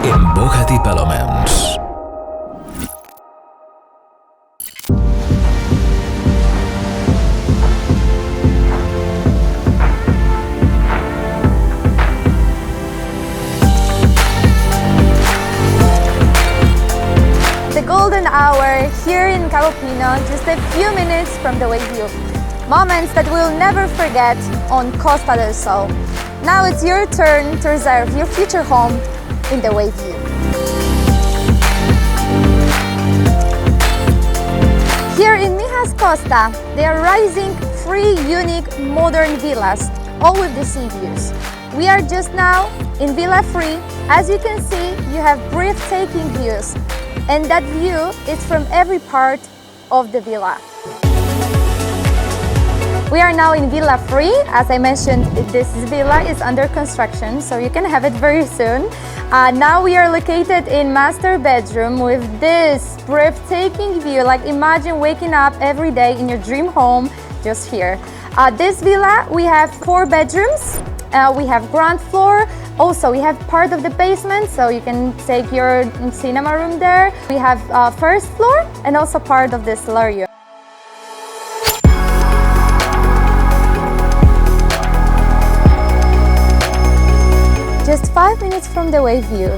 NVOGA Elements. The golden hour here in Cabo Pino, just a few minutes from the WaveView. Moments that we'll never forget on Costa del Sol. Now it's your turn to reserve your future home in the WaveView. Here in Mijas Costa, they are rising 3 unique modern villas, all with the sea views. We are just now in Villa 3. As you can see, you have breathtaking views, and that view is from every part of the villa. We are now in Villa 3. As I mentioned, this villa is under construction, so you can have it very soon. Now we are located in master bedroom with this breathtaking view. Like, imagine waking up every day in your dream home just here. This villa, we have 4 bedrooms. We have ground floor. Also, we have part of the basement, so you can take your cinema room there. We have first floor and also part of the solarium. Just 5 minutes from the WaveView,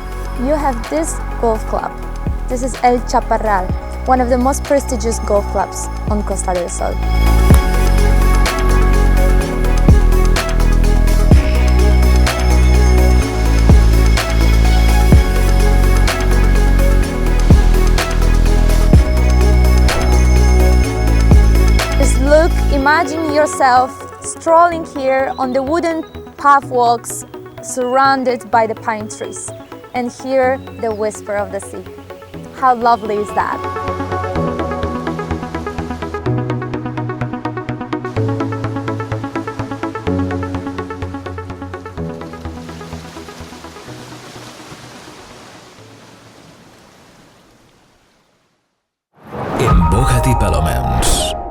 you have this golf club. This is El Chaparral, one of the most prestigious golf clubs on Costa del Sol. Just look, imagine yourself strolling here on the wooden pathwalks surrounded by the pine trees, and hear the whisper of the sea. How lovely is that? NVOGA Elements.